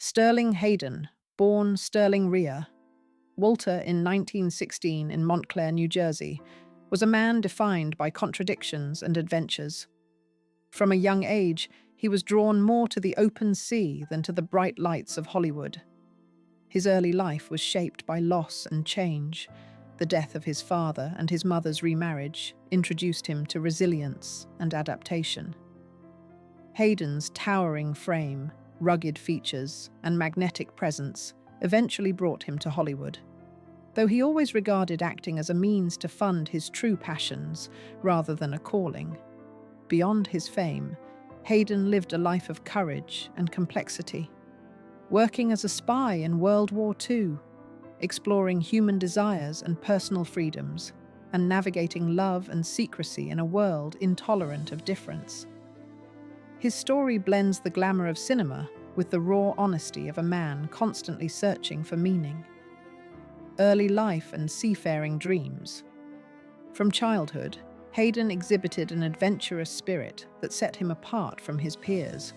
Sterling Hayden, born Sterling Rhea, Walter in 1916 in Montclair, New Jersey, was a man defined by contradictions and adventures. From a young age, he was drawn more to the open sea than to the bright lights of Hollywood. His early life was shaped by loss and change. The death of his father and his mother's remarriage introduced him to resilience and adaptation. Hayden's towering frame, rugged features, and magnetic presence eventually brought him to Hollywood. Though he always regarded acting as a means to fund his true passions rather than a calling. Beyond his fame, Hayden lived a life of courage and complexity, working as a spy in World War II, exploring human desires and personal freedoms, and navigating love and secrecy in a world intolerant of difference. His story blends the glamour of cinema with the raw honesty of a man constantly searching for meaning. Early life and seafaring dreams. From childhood, Hayden exhibited an adventurous spirit that set him apart from his peers.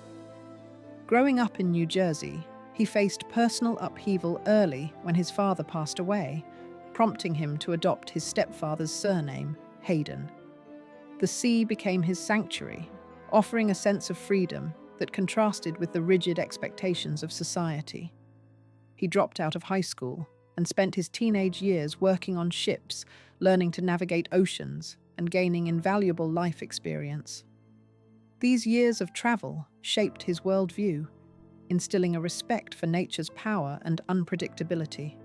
Growing up in New Jersey, he faced personal upheaval early when his father passed away, prompting him to adopt his stepfather's surname, Hayden. The sea became his sanctuary, offering a sense of freedom that contrasted with the rigid expectations of society. He dropped out of high school and spent his teenage years working on ships, learning to navigate oceans, and gaining invaluable life experience. These years of travel shaped his worldview, instilling a respect for nature's power and unpredictability.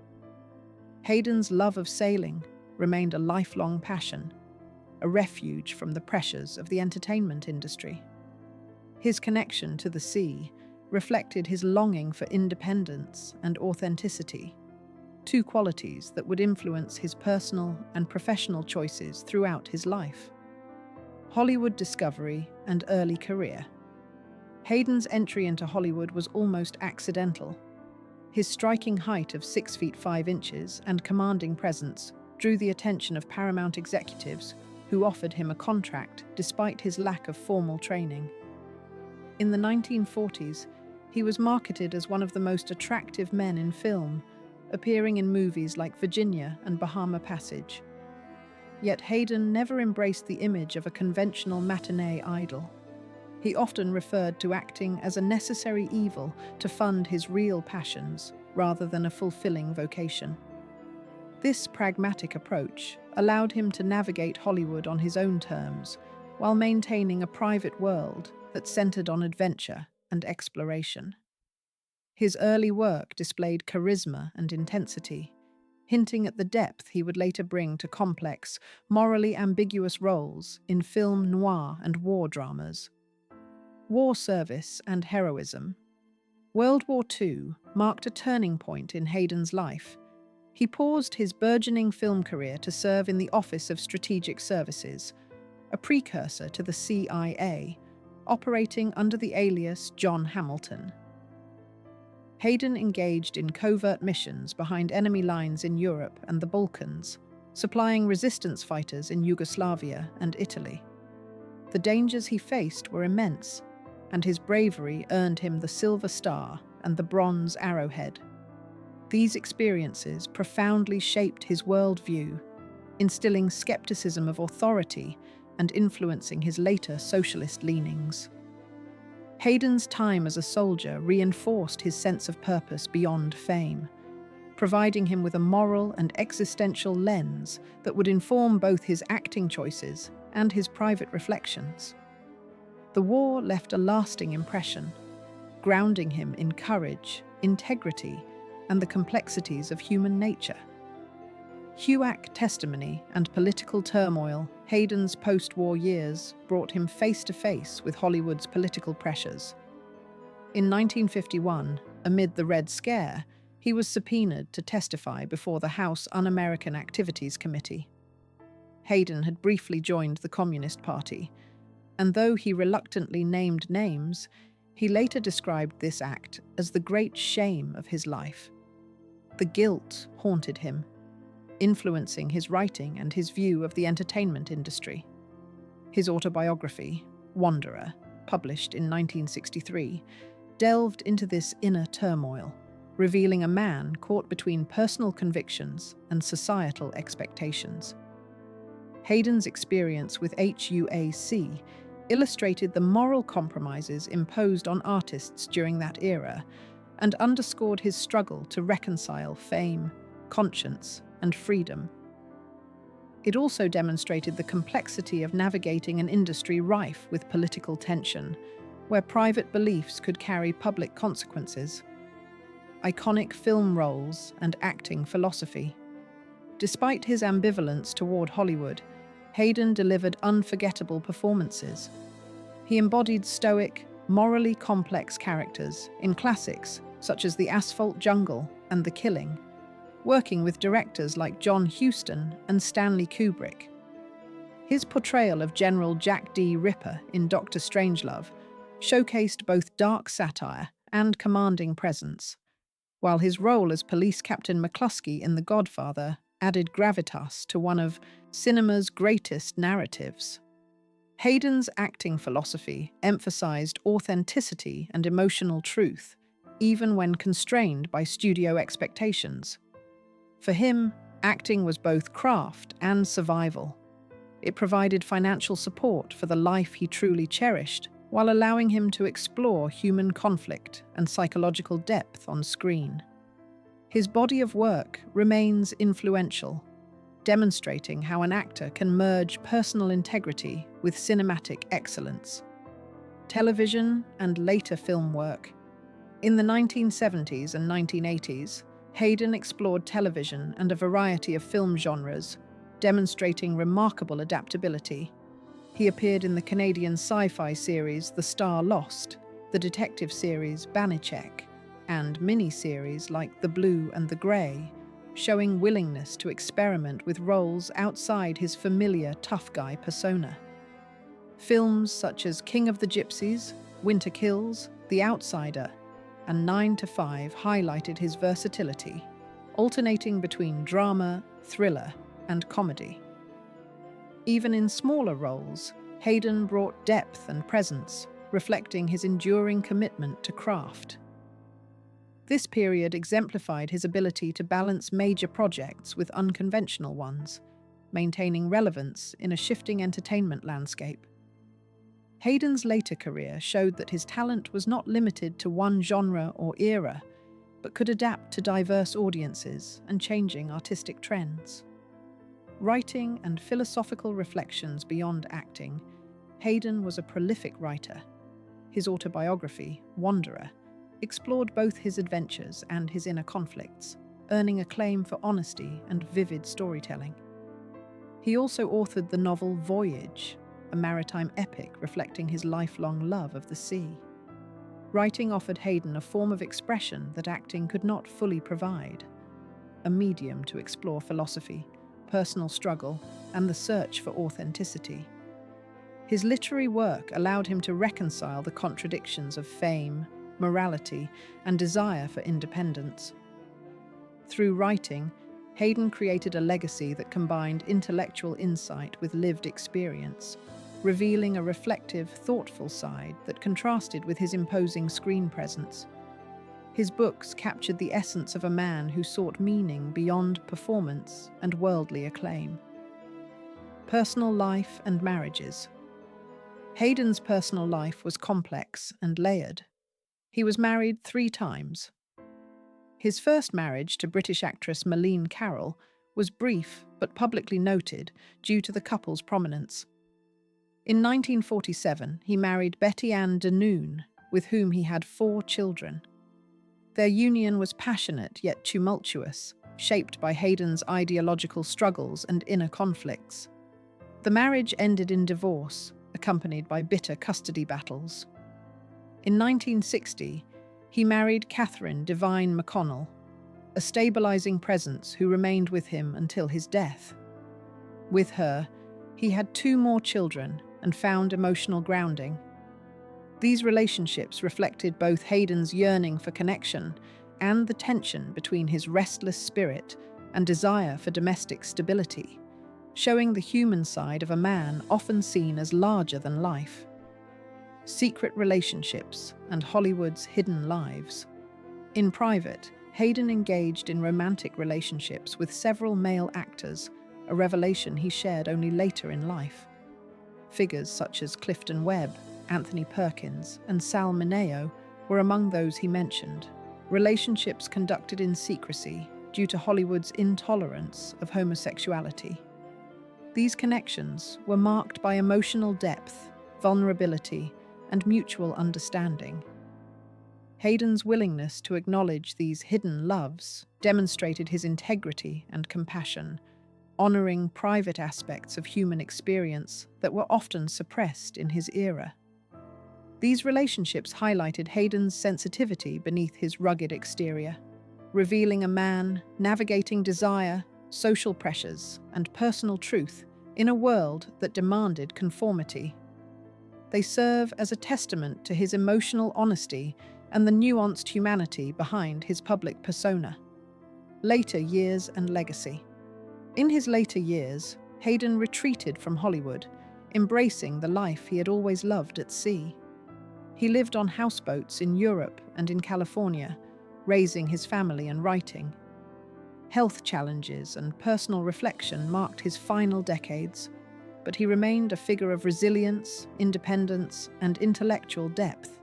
Hayden's love of sailing remained a lifelong passion, a refuge from the pressures of the entertainment industry. His connection to the sea reflected his longing for independence and authenticity, two qualities that would influence his personal and professional choices throughout his life. Hollywood discovery and early career. Hayden's entry into Hollywood was almost accidental. His striking height of 6 feet 5 inches and commanding presence drew the attention of Paramount executives who offered him a contract despite his lack of formal training. In the 1940s, he was marketed as one of the most attractive men in film, appearing in movies like Virginia and Bahama Passage. Yet Hayden never embraced the image of a conventional matinee idol. He often referred to acting as a necessary evil to fund his real passions rather than a fulfilling vocation. This pragmatic approach allowed him to navigate Hollywood on his own terms, while maintaining a private world that centered on adventure and exploration. His early work displayed charisma and intensity, hinting at the depth he would later bring to complex, morally ambiguous roles in film noir and war dramas. War service and heroism. World War II marked a turning point in Hayden's life. He paused his burgeoning film career to serve in the Office of Strategic Services, a precursor to the CIA, operating under the alias John Hamilton. Hayden engaged in covert missions behind enemy lines in Europe and the Balkans, supplying resistance fighters in Yugoslavia and Italy. The dangers he faced were immense, and his bravery earned him the Silver Star and the Bronze Arrowhead. These experiences profoundly shaped his worldview, instilling skepticism of authority and influencing his later socialist leanings. Hayden's time as a soldier reinforced his sense of purpose beyond fame, providing him with a moral and existential lens that would inform both his acting choices and his private reflections. The war left a lasting impression, grounding him in courage, integrity, and the complexities of human nature. HUAC testimony and political turmoil. Hayden's post-war years brought him face-to-face with Hollywood's political pressures. In 1951, amid the Red Scare, he was subpoenaed to testify before the House Un-American Activities Committee. Hayden had briefly joined the Communist Party, and though he reluctantly named names, he later described this act as the great shame of his life. The guilt haunted him, influencing his writing and his view of the entertainment industry. His autobiography, Wanderer, published in 1963, delved into this inner turmoil, revealing a man caught between personal convictions and societal expectations. Hayden's experience with HUAC illustrated the moral compromises imposed on artists during that era and underscored his struggle to reconcile fame, conscience, and freedom. It also demonstrated the complexity of navigating an industry rife with political tension, where private beliefs could carry public consequences. Iconic film roles and acting philosophy. Despite his ambivalence toward Hollywood, Hayden delivered unforgettable performances. He embodied stoic, morally complex characters in classics such as The Asphalt Jungle and The Killing, working with directors like John Huston and Stanley Kubrick. His portrayal of General Jack D. Ripper in Dr. Strangelove showcased both dark satire and commanding presence, while his role as Police Captain McCluskey in The Godfather added gravitas to one of cinema's greatest narratives. Hayden's acting philosophy emphasized authenticity and emotional truth, even when constrained by studio expectations. For him, acting was both craft and survival. It provided financial support for the life he truly cherished, while allowing him to explore human conflict and psychological depth on screen. His body of work remains influential, demonstrating how an actor can merge personal integrity with cinematic excellence. Television and later film work. In the 1970s and 1980s, Hayden explored television and a variety of film genres, demonstrating remarkable adaptability. He appeared in the Canadian sci-fi series The Star Lost, the detective series Banachek, and mini-series like The Blue and the Grey, showing willingness to experiment with roles outside his familiar tough guy persona. Films such as King of the Gypsies, Winter Kills, The Outsider, and 9 to 5 highlighted his versatility, alternating between drama, thriller, and comedy. Even in smaller roles, Hayden brought depth and presence, reflecting his enduring commitment to craft. This period exemplified his ability to balance major projects with unconventional ones, maintaining relevance in a shifting entertainment landscape. Hayden's later career showed that his talent was not limited to one genre or era, but could adapt to diverse audiences and changing artistic trends. Writing and philosophical reflections beyond acting, Hayden was a prolific writer. His autobiography, Wanderer, explored both his adventures and his inner conflicts, earning acclaim for honesty and vivid storytelling. He also authored the novel Voyage, a maritime epic reflecting his lifelong love of the sea. Writing offered Hayden a form of expression that acting could not fully provide, a medium to explore philosophy, personal struggle, and the search for authenticity. His literary work allowed him to reconcile the contradictions of fame, morality, and desire for independence. Through writing, Hayden created a legacy that combined intellectual insight with lived experience, revealing a reflective, thoughtful side that contrasted with his imposing screen presence. His books captured the essence of a man who sought meaning beyond performance and worldly acclaim. Personal life and marriages. Hayden's personal life was complex and layered. He was married 3 times. His first marriage to British actress Malene Carroll was brief but publicly noted due to the couple's prominence. In 1947, he married Betty Ann Danoon, with whom he had 4 children. Their union was passionate yet tumultuous, shaped by Hayden's ideological struggles and inner conflicts. The marriage ended in divorce, accompanied by bitter custody battles. In 1960, he married Catherine Devine McConnell, a stabilizing presence who remained with him until his death. With her, he had 2 more children and found emotional grounding. These relationships reflected both Hayden's yearning for connection and the tension between his restless spirit and desire for domestic stability, showing the human side of a man often seen as larger than life. secret relationships, and Hollywood's hidden lives. In private, Hayden engaged in romantic relationships with several male actors, a revelation he shared only later in life. Figures such as Clifton Webb, Anthony Perkins, and Sal Mineo were among those he mentioned. Relationships conducted in secrecy due to Hollywood's intolerance of homosexuality. These connections were marked by emotional depth, vulnerability, and mutual understanding. Hayden's willingness to acknowledge these hidden loves demonstrated his integrity and compassion, honoring private aspects of human experience that were often suppressed in his era. These relationships highlighted Hayden's sensitivity beneath his rugged exterior, revealing a man navigating desire, social pressures, and personal truth in a world that demanded conformity. They serve as a testament to his emotional honesty and the nuanced humanity behind his public persona. Later years and legacy. In his later years, Hayden retreated from Hollywood, embracing the life he had always loved at sea. He lived on houseboats in Europe and in California, raising his family and writing. Health challenges and personal reflection marked his final decades, but he remained a figure of resilience, independence, and intellectual depth.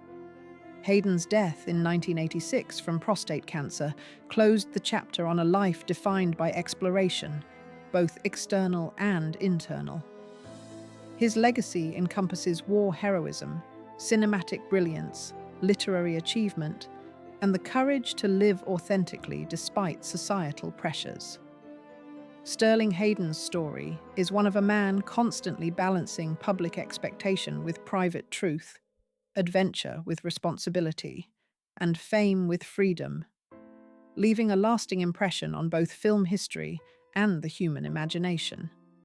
Hayden's death in 1986 from prostate cancer closed the chapter on a life defined by exploration, both external and internal. His legacy encompasses war heroism, cinematic brilliance, literary achievement, and the courage to live authentically despite societal pressures. Sterling Hayden's story is one of a man constantly balancing public expectation with private truth, adventure with responsibility, and fame with freedom, leaving a lasting impression on both film history and the human imagination.